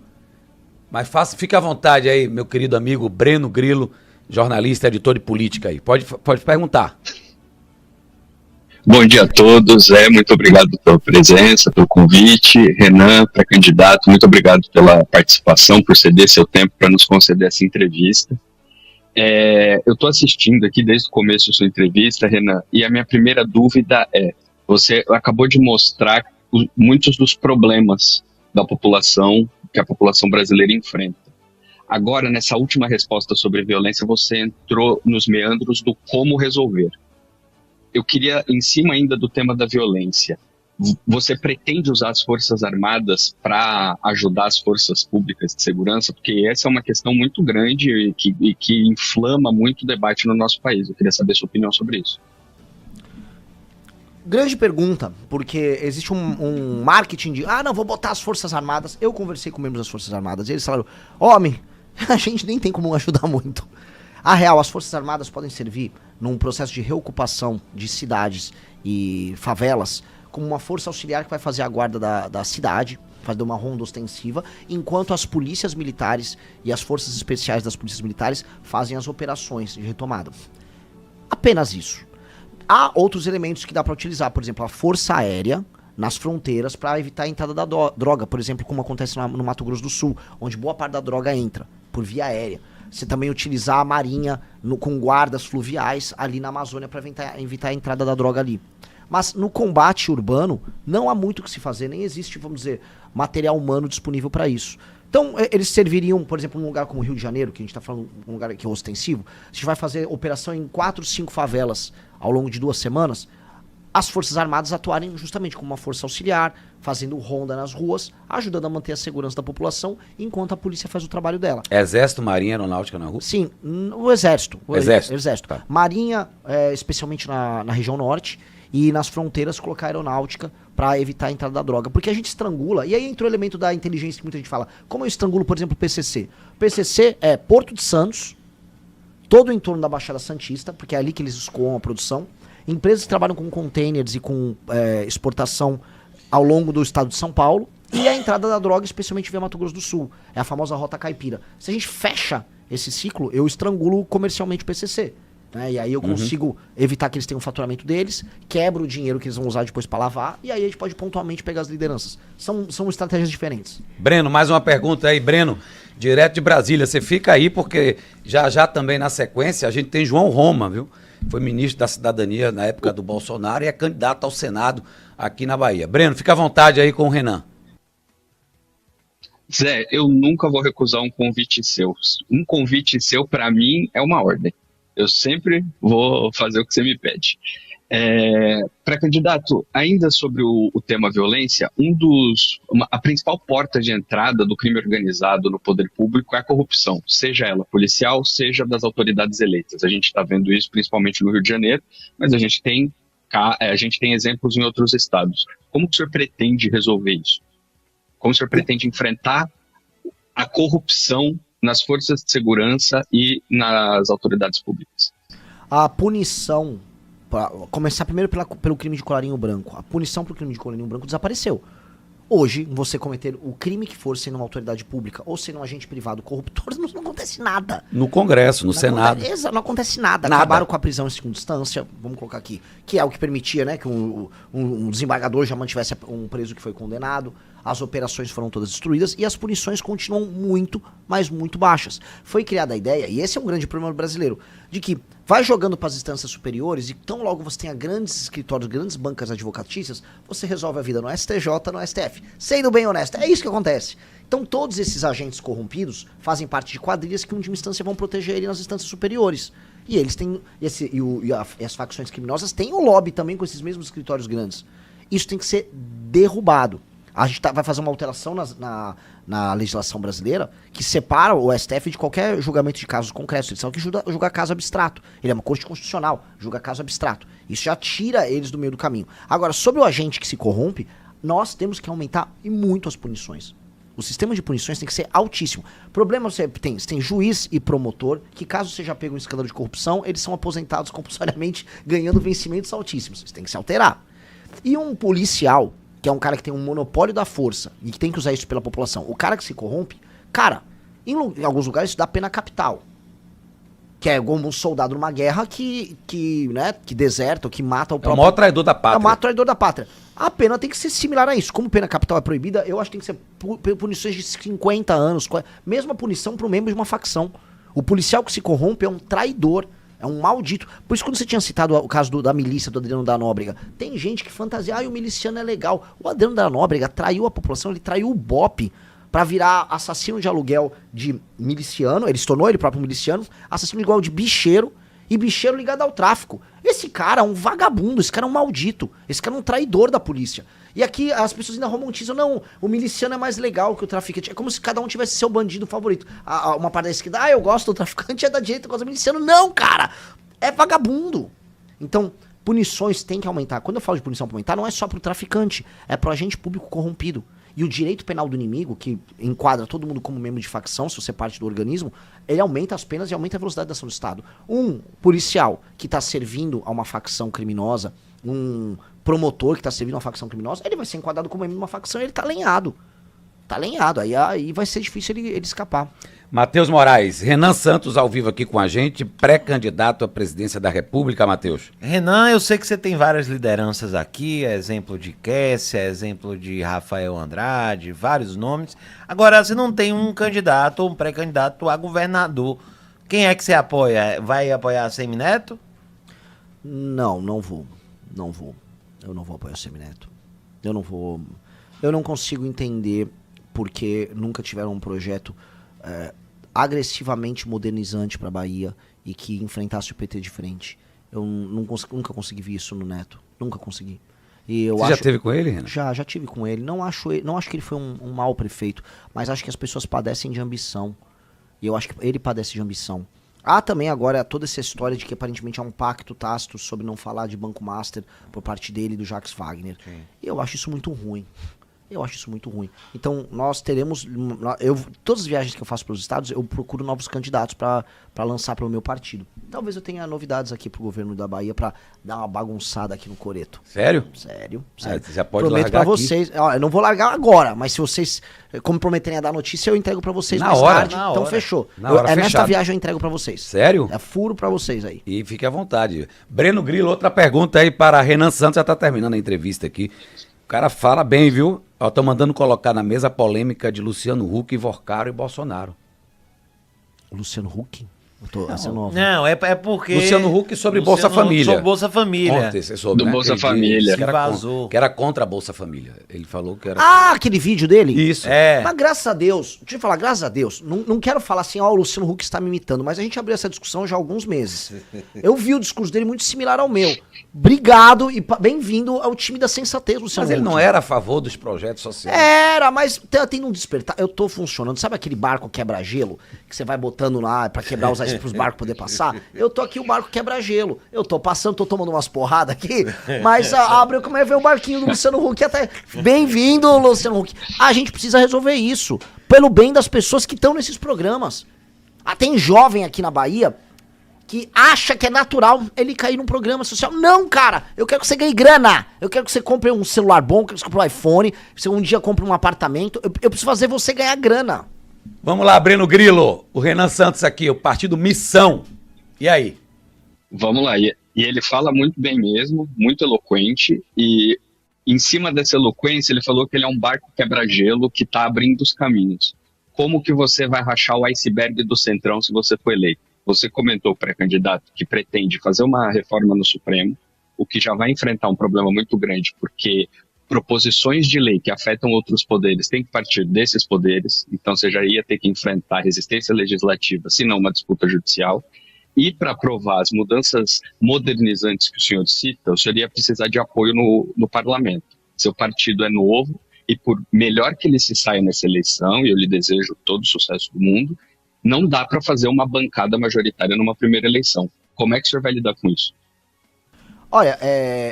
mas fica à vontade aí, meu querido amigo Breno Grillo, jornalista, editor de política aí, pode perguntar. Bom dia a todos, muito obrigado pela presença, pelo convite. Renan, pré-candidato, muito obrigado pela participação, por ceder seu tempo para nos conceder essa entrevista. Eu estou assistindo aqui desde o começo da sua entrevista, Renan, e a minha primeira dúvida você acabou de mostrar muitos dos problemas da população, que a população brasileira enfrenta. Agora, nessa última resposta sobre violência, você entrou nos meandros do como resolver. Eu queria, em cima ainda do tema da violência, você pretende usar as Forças Armadas para ajudar as forças públicas de segurança? Porque essa é uma questão muito grande e que inflama muito o debate no nosso país. Eu queria saber sua opinião sobre isso. Grande pergunta, porque existe um marketing de, não, vou botar as Forças Armadas. Eu conversei com membros das Forças Armadas e eles falaram, homem, a gente nem tem como ajudar muito. A real, as Forças Armadas podem servir num processo de reocupação de cidades e favelas como uma força auxiliar que vai fazer a guarda da cidade, fazer uma ronda ostensiva, enquanto as polícias militares e as forças especiais das polícias militares fazem as operações de retomada. Apenas isso. Há outros elementos que dá para utilizar, por exemplo, a força aérea nas fronteiras para evitar a entrada da droga, por exemplo, como acontece no Mato Grosso do Sul, onde boa parte da droga entra por via aérea. Você também utilizar a marinha com guardas fluviais ali na Amazônia para evitar a entrada da droga ali. Mas no combate urbano não há muito o que se fazer, nem existe, vamos dizer, material humano disponível para isso. Então eles serviriam, por exemplo, num lugar como o Rio de Janeiro, que a gente está falando, um lugar que é ostensivo, a gente vai fazer operação em 4, 5 favelas ao longo de 2 semanas, as Forças Armadas atuarem justamente como uma força auxiliar, fazendo ronda nas ruas, ajudando a manter a segurança da população, enquanto a polícia faz o trabalho dela. Exército, Marinha, Aeronáutica na rua? Sim, o Exército. Exército. Tá. Marinha, especialmente na região norte, e nas fronteiras colocar a aeronáutica para evitar a entrada da droga. Porque a gente estrangula, e aí entrou o elemento da inteligência que muita gente fala. Como eu estrangulo, por exemplo, o PCC? O PCC é Porto de Santos, todo o entorno da Baixada Santista, porque é ali que eles escoam a produção. Empresas que trabalham com containers e com exportação ao longo do estado de São Paulo, e a entrada da droga, especialmente via Mato Grosso do Sul. É a famosa rota caipira. Se a gente fecha esse ciclo, eu estrangulo comercialmente o PCC. Né? E aí eu consigo evitar que eles tenham o faturamento deles, quebro o dinheiro que eles vão usar depois para lavar, e aí a gente pode pontualmente pegar as lideranças. São estratégias diferentes. Breno, mais uma pergunta aí. Breno, direto de Brasília, você fica aí porque já também na sequência a gente tem João Roma, viu? Foi ministro da Cidadania na época do Bolsonaro e é candidato ao Senado aqui na Bahia. Breno, fica à vontade aí com o Renan. Zé, eu nunca vou recusar um convite seu. Um convite seu, para mim, é uma ordem. Eu sempre vou fazer o que você me pede. Pré-candidato, ainda sobre o tema violência, a principal porta de entrada do crime organizado no poder público é a corrupção, seja ela policial, seja das autoridades eleitas. A gente está vendo isso principalmente no Rio de Janeiro, mas a gente tem exemplos em outros estados. Como que o senhor pretende resolver isso? Como o senhor pretende enfrentar a corrupção nas forças de segurança e nas autoridades públicas? A punição, começar primeiro pelo crime de colarinho branco. A punição pelo crime de colarinho branco desapareceu. Hoje, você cometer o crime que for sendo uma autoridade pública ou sendo um agente privado corruptor, não acontece nada. No Congresso, no Senado. Não acontece nada. Acabaram com a prisão em segunda instância, vamos colocar aqui, que é o que permitia, né, que um desembargador já mantivesse um preso que foi condenado. As operações foram todas destruídas e as punições continuam muito, mas muito baixas. Foi criada a ideia, e esse é um grande problema brasileiro, de que vai jogando para as instâncias superiores e tão logo você tenha grandes escritórios, grandes bancas advocatícias, você resolve a vida no STJ, no STF. Sendo bem honesto, é isso que acontece. Então todos esses agentes corrompidos fazem parte de quadrilhas que, em última instância, vão proteger ele nas instâncias superiores. E eles têm, e as facções criminosas têm o lobby também com esses mesmos escritórios grandes. Isso tem que ser derrubado. A gente vai fazer uma alteração na legislação brasileira que separa o STF de qualquer julgamento de casos concretos. Eles são que julgar caso abstrato. Ele é uma corte constitucional, julga caso abstrato. Isso já tira eles do meio do caminho. Agora, sobre o agente que se corrompe, nós temos que aumentar e muito as punições. O sistema de punições tem que ser altíssimo. Problema você tem juiz e promotor que, caso seja pego um escândalo de corrupção, eles são aposentados compulsoriamente, ganhando vencimentos altíssimos. Isso tem que se alterar. E um policial, que é um cara que tem um monopólio da força e que tem que usar isso pela população, o cara que se corrompe, cara, em alguns lugares isso dá pena capital. Que é como um soldado numa guerra que deserta ou que mata o próprio... É o maior traidor da pátria. É o maior traidor da pátria. A pena tem que ser similar a isso. Como pena capital é proibida, eu acho que tem que ser punições de 50 anos. Mesma punição para um membro de uma facção. O policial que se corrompe é um traidor. É um maldito. Por isso, quando você tinha citado o caso da milícia, do Adriano da Nóbrega, tem gente que fantasia, o miliciano é legal. O Adriano da Nóbrega traiu a população, ele traiu o BOPE pra virar assassino de aluguel de miliciano, ele se tornou ele próprio miliciano, assassino igual de bicheiro, e bicheiro ligado ao tráfico. Esse cara é um vagabundo, esse cara é um maldito, esse cara é um traidor da polícia. E aqui as pessoas ainda romantizam, não, o miliciano é mais legal que o traficante. É como se cada um tivesse seu bandido favorito. Uma parte da esquerda, eu gosto do traficante, é da direita, eu gosto do miliciano. Não, cara, é vagabundo. Então, punições têm que aumentar. Quando eu falo de punição pra aumentar, não é só pro traficante, é pro agente público corrompido. E o direito penal do inimigo, que enquadra todo mundo como membro de facção, se você é parte do organismo, ele aumenta as penas e aumenta a velocidade da ação do Estado. Um policial que está servindo a uma facção criminosa, um promotor que está servindo a uma facção criminosa, ele vai ser enquadrado como membro de uma facção e ele está lenhado. Tá lenhado. Aí vai ser difícil ele escapar. Matheus Moraes, Renan Santos ao vivo aqui com a gente, pré-candidato à presidência da República, Matheus. Renan, eu sei que você tem várias lideranças aqui, exemplo de Kessia, exemplo de Rafael Andrade, vários nomes. Agora, você não tem um candidato ou um pré-candidato a governador. Quem é que você apoia? Vai apoiar Semineto? Não vou. Eu não vou apoiar o Semineto. Eu não consigo entender porque nunca tiveram um projeto agressivamente modernizante para a Bahia e que enfrentasse o PT de frente. Eu nunca consegui ver isso no Neto. Nunca consegui. Você já teve com ele, Renan? Já tive com ele. Não acho que ele foi um mau prefeito, mas acho que as pessoas padecem de ambição. E eu acho que ele padece de ambição. Há também agora toda essa história de que aparentemente há um pacto tácito sobre não falar de Banco Master por parte dele e do Jacques Wagner. Sim. E eu acho isso muito ruim. Eu acho isso muito ruim. Então, nós teremos... todas as viagens que eu faço para os estados, eu procuro novos candidatos para lançar pelo meu partido. Talvez eu tenha novidades aqui pro governo da Bahia para dar uma bagunçada aqui no Coreto. Sério? Sério. Você já pode Prometo largar para vocês. Ó, eu não vou largar agora, mas se vocês, como prometerem a dar notícia, eu entrego para vocês Na mais hora, tarde. na Então, hora. fechou. Na hora, nesta fechado. viagem eu entrego para vocês. Sério? É furo para vocês aí. E fique à vontade. Breno Grilo, outra pergunta aí para Renan Santos, já tá terminando a entrevista aqui. O cara fala bem, viu? Ó, tô mandando colocar na mesa a polêmica de Luciano Huck, Vorcaro e Bolsonaro. Luciano Huck? Essa é nova. Não, é porque... Luciano Huck sobre Bolsa Família. Sobre Bolsa Família. Ontem, você soube, Do né? Bolsa Ele Família. disse que era Vazou. que era contra a Bolsa Família. Ele falou que era... Ah, aquele vídeo dele? Isso. É. Mas graças a Deus, deixa eu falar, graças a Deus, não quero falar assim, ó, o Luciano Huck está me imitando, mas a gente abriu essa discussão já há alguns meses. Eu vi o discurso dele muito similar ao meu. Obrigado e bem-vindo ao time da sensatez, Luciano Mas ele Huck. não era a favor dos projetos sociais. Era, mas tem um despertar. Eu tô funcionando. Sabe aquele barco quebra-gelo que você vai botando lá pra quebrar os pros barcos poder passar? Eu tô aqui, o barco quebra-gelo. Eu tô passando, tô tomando umas porradas aqui, mas abre como é ver o barquinho do Luciano Huck até. Bem-vindo, Luciano Huck. A gente precisa resolver isso pelo bem das pessoas que estão nesses programas. Tem jovem aqui na Bahia que acha que é natural ele cair num programa social. Não, cara, eu quero que você ganhe grana. Eu quero que você compre um celular bom, que você compre um iPhone, que você um dia compre um apartamento. Eu preciso fazer você ganhar grana. Vamos lá, Breno Grilo. O Renan Santos aqui, o partido Missão. E aí? Vamos lá, e ele fala muito bem mesmo, muito eloquente, e em cima dessa eloquência ele falou que ele é um barco quebra-gelo que está abrindo os caminhos. Como que você vai rachar o iceberg do Centrão se você for eleito? Você comentou, pré-candidato, que pretende fazer uma reforma no Supremo, o que já vai enfrentar um problema muito grande, porque proposições de lei que afetam outros poderes têm que partir desses poderes, então você já ia ter que enfrentar resistência legislativa, se não uma disputa judicial. E para aprovar as mudanças modernizantes que o senhor cita, o senhor ia precisar de apoio no parlamento. Seu partido é novo e por melhor que ele se saia nessa eleição, e eu lhe desejo todo o sucesso do mundo, não dá para fazer uma bancada majoritária numa primeira eleição. Como é que o senhor vai lidar com isso? Olha,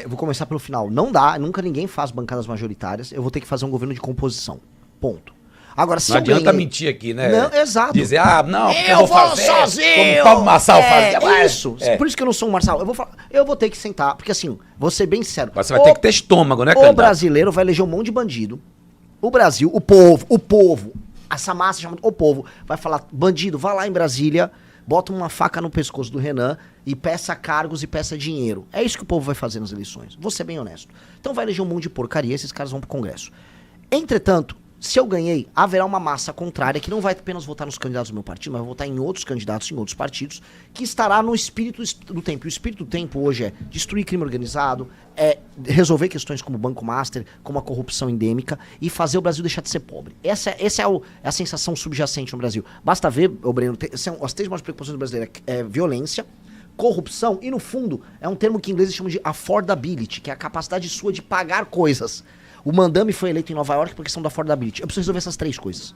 eu vou começar pelo final. Não dá, nunca ninguém faz bancadas majoritárias. Eu vou ter que fazer um governo de composição. Ponto. Agora, se Não eu adianta ganhei... mentir aqui, né? Não, exato. Dizer, não, porque Eu vou vou fazer sozinho! como o Paulo Marçal fazia. Isso. Por isso que eu não sou um Marçal. Eu vou ter que sentar, porque assim, vou ser bem sincero. Mas você vai ter que ter estômago, né, O candidato? brasileiro vai eleger um monte de bandido. O Brasil, o povo, essa massa chamada o povo, vai falar, bandido, vá lá em Brasília, bota uma faca no pescoço do Renan e peça cargos e peça dinheiro. É isso que o povo vai fazer nas eleições. Vou ser bem honesto. Então vai eleger um monte de porcaria, esses caras vão pro Congresso. Entretanto, se eu ganhei, haverá uma massa contrária que não vai apenas votar nos candidatos do meu partido, mas vai votar em outros candidatos, em outros partidos, que estará no espírito do tempo. E o espírito do tempo hoje é destruir crime organizado, é resolver questões como o Banco Master, como a corrupção endêmica e fazer o Brasil deixar de ser pobre. Essa é a sensação subjacente no Brasil. Basta ver, Breno, são as três maiores preocupações do brasileiro, é violência, corrupção e, no fundo, é um termo que em inglês eles chamam de affordability, que é a capacidade sua de pagar coisas. O Mandami foi eleito em Nova York por questão da affordability. Eu preciso resolver essas três coisas.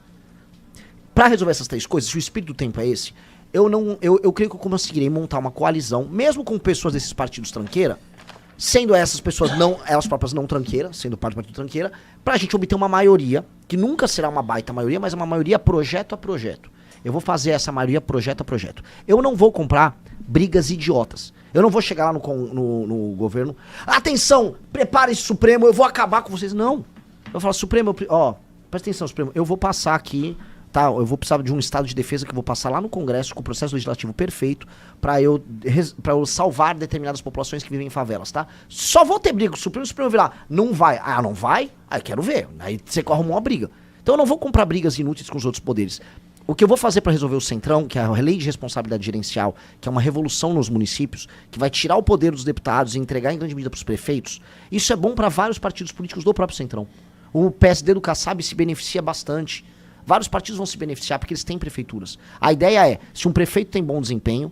Pra resolver essas três coisas, se o espírito do tempo é esse, eu creio que eu conseguirei montar uma coalizão, mesmo com pessoas desses partidos tranqueira, sendo essas pessoas elas próprias não tranqueiras, sendo parte do partido tranqueira, pra gente obter uma maioria, que nunca será uma baita maioria, mas é uma maioria projeto a projeto. Eu vou fazer essa maioria projeto a projeto. Eu não vou comprar brigas idiotas. Eu não vou chegar lá no governo. Atenção, prepare-se, Supremo, eu vou acabar com vocês. Não. Eu vou falar, Supremo, presta atenção, Supremo, eu vou passar aqui, tá? Eu vou precisar de um estado de defesa que eu vou passar lá no Congresso com o processo legislativo perfeito pra eu salvar determinadas populações que vivem em favelas, tá? Só vou ter briga com o Supremo virar. Não vai. Ah, não vai? Aí quero ver. Aí você corre uma briga. Então eu não vou comprar brigas inúteis com os outros poderes. O que eu vou fazer para resolver o Centrão, que é a lei de responsabilidade gerencial, que é uma revolução nos municípios, que vai tirar o poder dos deputados e entregar em grande medida para os prefeitos, isso é bom para vários partidos políticos do próprio Centrão. O PSD do Kassab se beneficia bastante. Vários partidos vão se beneficiar porque eles têm prefeituras. A ideia é, se um prefeito tem bom desempenho,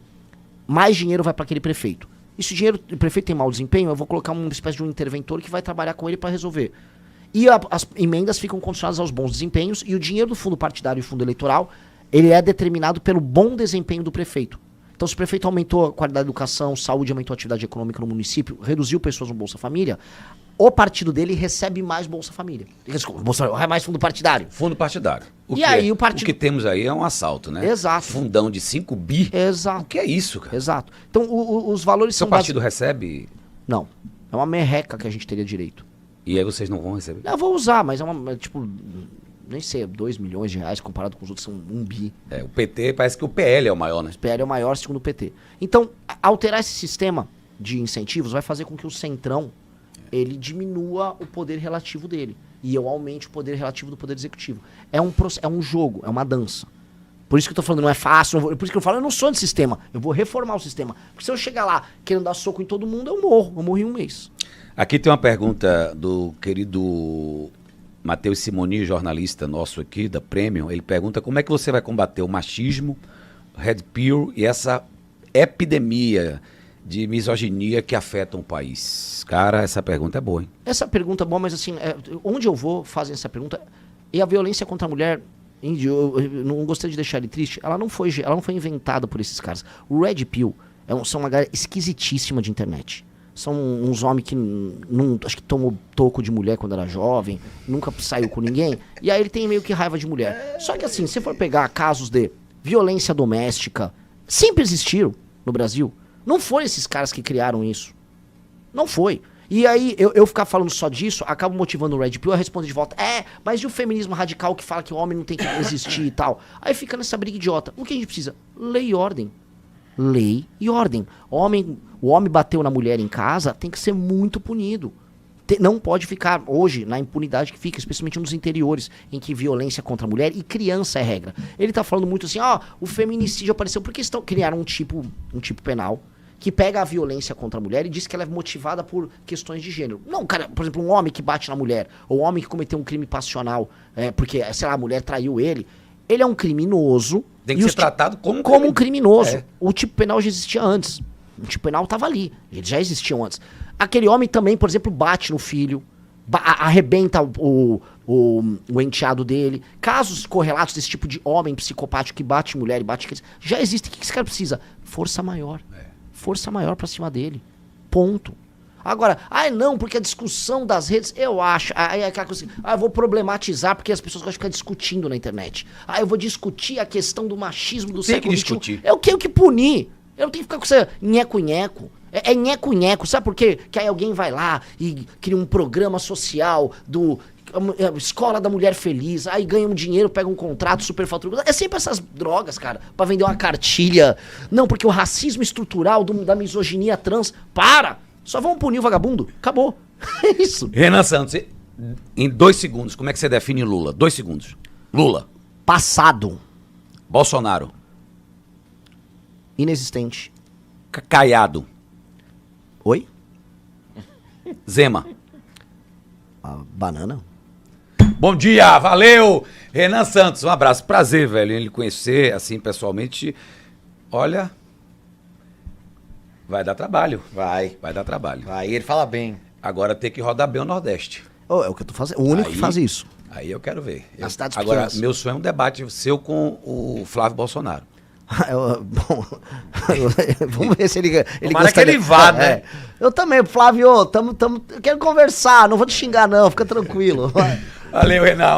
mais dinheiro vai para aquele prefeito. E se o prefeito tem mau desempenho, eu vou colocar uma espécie de um interventor que vai trabalhar com ele para resolver. E as emendas ficam condicionadas aos bons desempenhos e o dinheiro do fundo partidário e fundo eleitoral, ele é determinado pelo bom desempenho do prefeito. Então, se o prefeito aumentou a qualidade da educação, saúde, aumentou a atividade econômica no município, reduziu pessoas no Bolsa Família, o partido dele recebe mais Bolsa Família. Desculpa, mais fundo partidário. Fundo partidário. Aí o partido... O que temos aí é um assalto, né? Exato. Fundão de 5 bi. Exato. O que é isso, cara? Exato. Então, os valores Seu são... partido recebe? Não. É uma merreca que a gente teria direito. E aí vocês não vão receber? Eu vou usar, mas tipo... Nem sei, 2 milhões de reais comparado com os outros, são 1 bi. O PT, parece que o PL é o maior, né? O PL é o maior, segundo o PT. Então, alterar esse sistema de incentivos vai fazer com que o Centrão, ele diminua o poder relativo dele. E eu aumente o poder relativo do poder executivo. É um jogo, é uma dança. Por isso que eu tô falando, não é fácil. Por isso que eu falo, eu não sou de sistema. Eu vou reformar o sistema. Porque se eu chegar lá querendo dar soco em todo mundo, eu morro. Eu morri em um mês. Aqui tem uma pergunta do querido Matheus Simoni, jornalista nosso aqui, da Premium. Ele pergunta como é que você vai combater o machismo, Red Pill e essa epidemia de misoginia que afetam o país. Cara, essa pergunta é boa, hein? Essa pergunta é boa, mas assim, onde eu vou fazer essa pergunta? E a violência contra a mulher, eu não gostaria de deixar ele triste, ela não foi inventada por esses caras. O Red Pill são uma galera esquisitíssima de internet. São uns homens que acho que tomou toco de mulher quando era jovem, nunca saiu com ninguém, e aí ele tem meio que raiva de mulher. Só que assim, se for pegar casos de violência doméstica, sempre existiram no Brasil. Não foram esses caras que criaram isso. Não foi. E aí, eu ficar falando só disso, acabo motivando o Red Pill a responder de volta. Mas e o feminismo radical que fala que o homem não tem que existir e tal? Aí fica nessa briga idiota. O que a gente precisa? Lei e ordem. Lei e ordem. O homem bateu na mulher em casa, tem que ser muito punido. Não pode ficar hoje na impunidade que fica, especialmente nos interiores, em que violência contra a mulher e criança é regra. Ele tá falando muito assim, o feminicídio apareceu porque criaram um tipo penal que pega a violência contra a mulher e diz que ela é motivada por questões de gênero. Não, cara, por exemplo, um homem que bate na mulher, ou um homem que cometeu um crime passional, porque, sei lá, a mulher traiu ele é um criminoso. Tem que ser tratado como um criminoso. O tipo penal já existia antes. O tipo penal estava ali. Eles já existiam antes. Aquele homem também, por exemplo, bate no filho, arrebenta o enteado dele. Casos correlatos desse tipo de homem psicopático que bate mulher e bate criança, já existe. O que esse cara precisa? Força maior. Força maior pra cima dele. Ponto. Agora, não, porque a discussão das redes, eu acho, aí é aquela coisa assim, eu vou problematizar porque as pessoas gostam de ficar discutindo na internet. Eu vou discutir a questão do machismo do século XXI. Eu tenho que punir. Eu não tenho que ficar com essa nheco-nheco. É nheco-nheco. Sabe por quê? Que aí alguém vai lá e cria um programa social do Escola da Mulher Feliz, aí ganha um dinheiro, pega um contrato, superfatura. É sempre essas drogas, cara, pra vender uma cartilha. Não, porque o racismo estrutural da misoginia trans, só vão punir o vagabundo. Acabou. É isso. Renan Santos, em 2 segundos, como é que você define Lula? 2 segundos. Lula. Passado. Bolsonaro. Inexistente. Caiado. Oi? Zema. Banana. Bom dia, valeu! Renan Santos, um abraço. Prazer, velho, em lhe conhecer, assim, pessoalmente. Olha, vai dar trabalho. Vai dar trabalho. Vai, ele fala bem. Agora tem que rodar bem o Nordeste. É o que eu tô fazendo. O único que faz isso. Aí eu quero ver. Nas cidades agora, pequenas. meu sonho é um debate seu com o Flávio Bolsonaro. Bom, vamos ver se ele Tomara que ele vá, né? Eu também, Flávio, eu quero conversar, não vou te xingar não, fica tranquilo. Valeu, Renan.